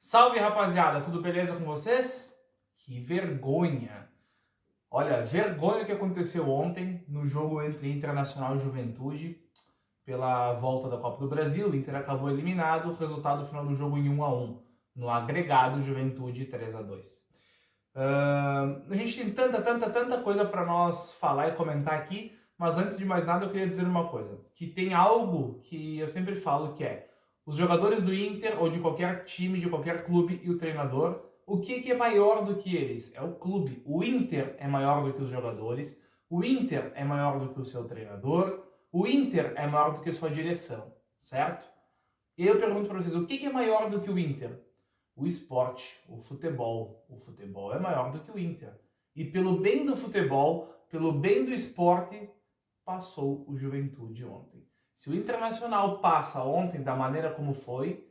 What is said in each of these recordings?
Salve, rapaziada, tudo beleza com vocês? Que vergonha! Olha, vergonha o que aconteceu ontem no jogo entre Internacional e Juventude pela volta da Copa do Brasil. O Inter acabou eliminado, resultado final do jogo em 1-1, no agregado Juventude 3-2. A gente tem tanta coisa para nós falar e comentar aqui, mas antes de mais nada eu queria dizer uma coisa, que tem algo que eu sempre falo que é os jogadores do Inter ou de qualquer time, de qualquer clube e o treinador, o que é maior do que eles? É o clube. O Inter é maior do que os jogadores, o Inter é maior do que o seu treinador, o Inter é maior do que a sua direção, certo? E eu pergunto para vocês, o que é maior do que o Inter? O esporte, o futebol. O futebol é maior do que o Inter. E pelo bem do futebol, pelo bem do esporte, passou o Juventude ontem. Se o Internacional passa ontem da maneira como foi,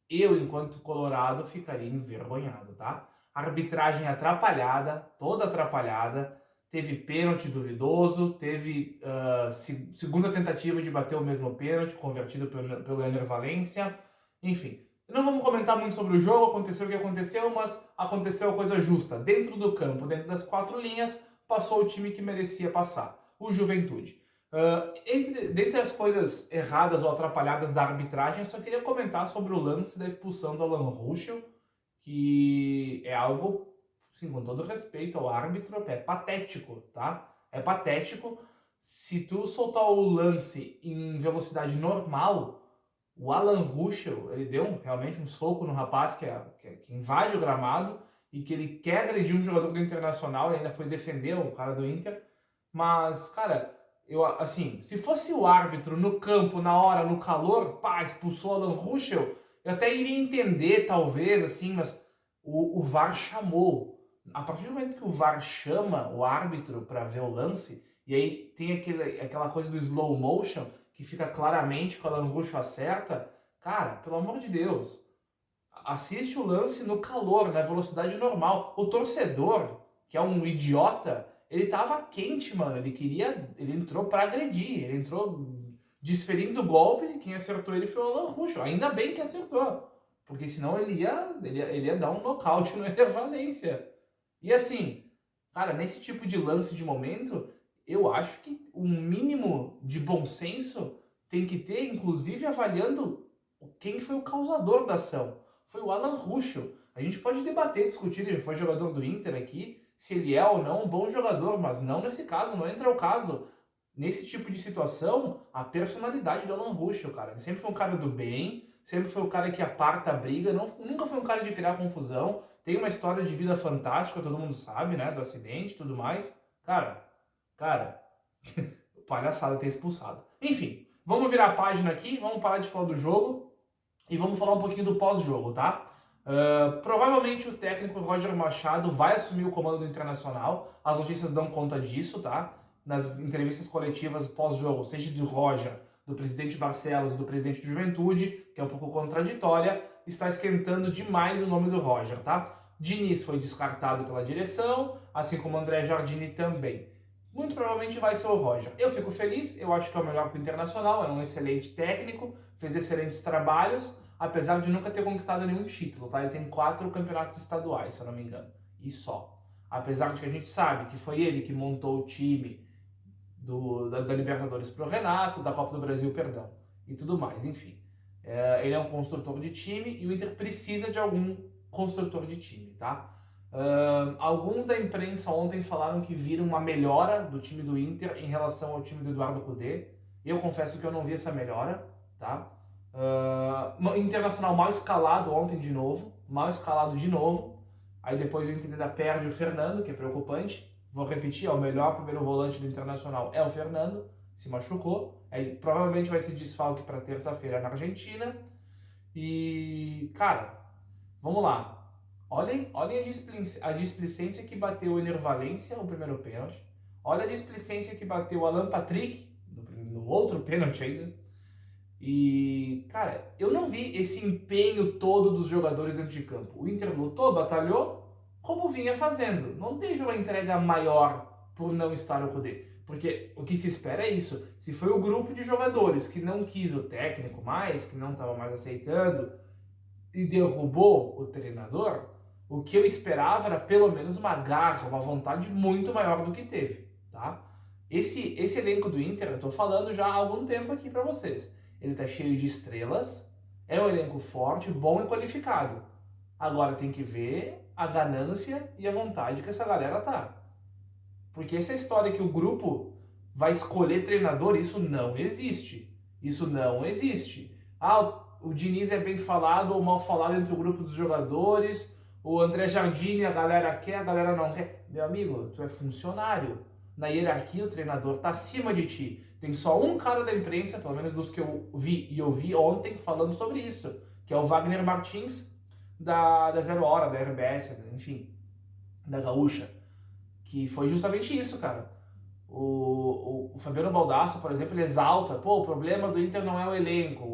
eu, enquanto colorado, ficaria envergonhado, tá? Arbitragem atrapalhada, toda atrapalhada. Teve pênalti duvidoso, teve segunda tentativa de bater o mesmo pênalti, convertido pelo Ener Valencia. Enfim, não vamos comentar muito sobre o jogo, aconteceu o que aconteceu, mas aconteceu a coisa justa. Dentro do campo, dentro das quatro linhas, passou o time que merecia passar, o Juventude. Dentre as coisas erradas ou atrapalhadas da arbitragem, eu só queria comentar sobre o lance da expulsão do Alan Ruschel, que é algo, sim, com todo respeito ao árbitro, é patético, tá? É patético. Se tu soltar o lance em velocidade normal, o Alan Ruschel, ele deu realmente um soco no rapaz que invade o gramado e que ele quer agredir um jogador do Internacional, ele ainda foi defender o cara do Inter, mas, cara, assim, se fosse o árbitro no campo, na hora, no calor, pá, expulsou o Alan Ruschel, eu até iria entender, talvez, assim, mas o VAR chamou. A partir do momento que o VAR chama o árbitro para ver o lance, e aí tem aquela coisa do slow motion, que fica claramente que o Alan Ruschel acerta, cara, pelo amor de Deus, assiste o lance no calor, na velocidade normal. O torcedor, que é um idiota, ele tava quente, mano. Ele entrou pra agredir, ele entrou desferindo golpes e quem acertou ele foi o Alan Ruschel. Ainda bem que acertou, porque senão ele ia dar um nocaute no Ener Valencia. E assim, cara, nesse tipo de lance de momento, eu acho que um mínimo de bom senso tem que ter, inclusive avaliando quem foi o causador da ação. Foi o Alan Ruschel. A gente pode debater, discutir, ele foi jogador do Inter aqui, se ele é ou não um bom jogador, mas não nesse caso, não entra o caso. Nesse tipo de situação, a personalidade do Alan Ruschel, cara. Ele sempre foi um cara do bem, sempre foi o cara que aparta a briga, nunca foi um cara de criar confusão. Tem uma história de vida fantástica, todo mundo sabe, né? Do acidente e tudo mais. Cara, palhaçada ter expulsado. Enfim, vamos virar a página aqui, vamos parar de falar do jogo e vamos falar um pouquinho do pós-jogo, tá? Provavelmente o técnico Roger Machado vai assumir o comando do Internacional. As notícias dão conta disso, tá? Nas entrevistas coletivas pós-jogo, seja do Roger, do presidente Barcelos e do presidente de Juventude, que é um pouco contraditória, está esquentando demais o nome do Roger, tá? Diniz foi descartado pela direção, assim como André Jardini também. Muito provavelmente vai ser o Roger. Eu fico feliz, eu acho que é o melhor para o Internacional, é um excelente técnico, fez excelentes trabalhos, apesar de nunca ter conquistado nenhum título, tá? Ele tem 4 campeonatos estaduais, se eu não me engano, e só. Apesar de que a gente sabe que foi ele que montou o time da Libertadores pro Renato, da Copa do Brasil, perdão, e tudo mais, enfim. Ele é um construtor de time e o Inter precisa de algum construtor de time, tá? Alguns da imprensa ontem falaram que viram uma melhora do time do Inter em relação ao time do Eduardo Cudê. Eu confesso que eu não vi essa melhora, tá? Internacional mal escalado ontem de novo, mal escalado de novo. Aí depois o Inter ainda perde o Fernando, que é preocupante. Vou repetir, o melhor primeiro volante do Internacional é o Fernando, se machucou. Aí provavelmente vai ser desfalque para terça-feira na Argentina. E, cara, vamos lá. Olhem a displicência que bateu o Ener Valencia no primeiro pênalti. Olha a displicência que bateu o Alan Patrick no outro pênalti ainda. E, cara, eu não vi esse empenho todo dos jogadores dentro de campo. O Inter lutou, batalhou, como vinha fazendo. Não teve uma entrega maior por não estar o Cudê. Porque o que se espera é isso. Se foi o grupo de jogadores que não quis o técnico mais, que não estava mais aceitando, e derrubou o treinador, o que eu esperava era pelo menos uma garra, uma vontade muito maior do que teve, tá? Esse elenco do Inter, eu tô falando já há algum tempo aqui para vocês. Ele tá cheio de estrelas, é um elenco forte, bom e qualificado. Agora tem que ver a ganância e a vontade que essa galera tá. Porque essa história que o grupo vai escolher treinador, isso não existe. Isso não existe. Ah, o Diniz é bem falado ou mal falado entre o grupo dos jogadores, o André Jardine, a galera quer, a galera não quer. Meu amigo, tu é funcionário. Na hierarquia, o treinador tá acima de ti. Tem só um cara da imprensa, pelo menos dos que eu vi e ouvi ontem, falando sobre isso, que é o Wagner Martins, da Zero Hora, da RBS, enfim, da Gaúcha. Que foi justamente isso, cara. O Fabiano Baldasso, por exemplo, ele exalta, pô, o problema do Inter não é o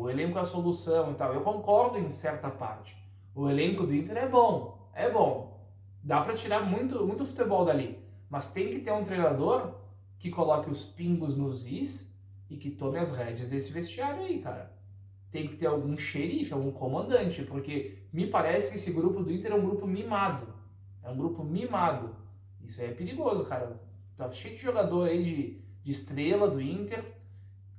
elenco é a solução e tal. Eu concordo em certa parte. O elenco do Inter é bom. Dá pra tirar muito futebol dali. Mas tem que ter um treinador que coloque os pingos nos is e que tome as rédeas desse vestiário aí, cara. Tem que ter algum xerife, algum comandante, porque me parece que esse grupo do Inter é um grupo mimado. É um grupo mimado. Isso aí é perigoso, cara. Tá cheio de jogador aí de estrela do Inter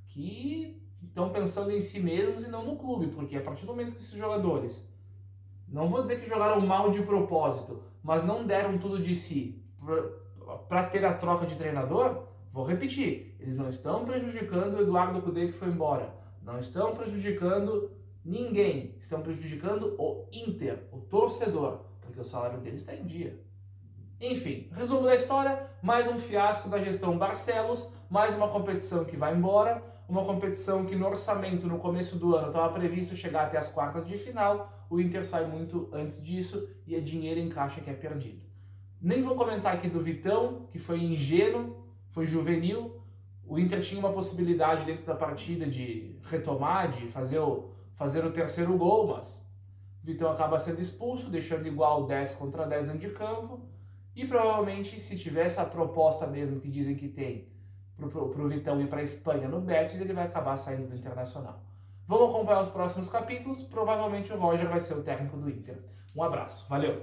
que estão pensando em si mesmos e não no clube, porque a partir do momento que esses jogadores, não vou dizer que jogaram mal de propósito, mas não deram tudo de si para ter a troca de treinador, vou repetir, eles não estão prejudicando o Eduardo Cudê que foi embora, não estão prejudicando ninguém, estão prejudicando o Inter, o torcedor, porque o salário deles está em dia. Enfim, resumo da história, mais um fiasco da gestão Barcelos, mais uma competição que vai embora, uma competição que no orçamento no começo do ano estava previsto chegar até as quartas de final, o Inter sai muito antes disso e é dinheiro em caixa que é perdido. Nem vou comentar aqui do Vitão, que foi ingênuo, foi juvenil, o Inter tinha uma possibilidade dentro da partida de retomar, de fazer o terceiro gol, mas o Vitão acaba sendo expulso, deixando igual 10 contra 10 dentro de campo. E provavelmente, se tiver essa proposta mesmo que dizem que tem pro Vitão ir para a Espanha no Betis, ele vai acabar saindo do Internacional. Vamos acompanhar os próximos capítulos. Provavelmente o Roger vai ser o técnico do Inter. Um abraço, valeu!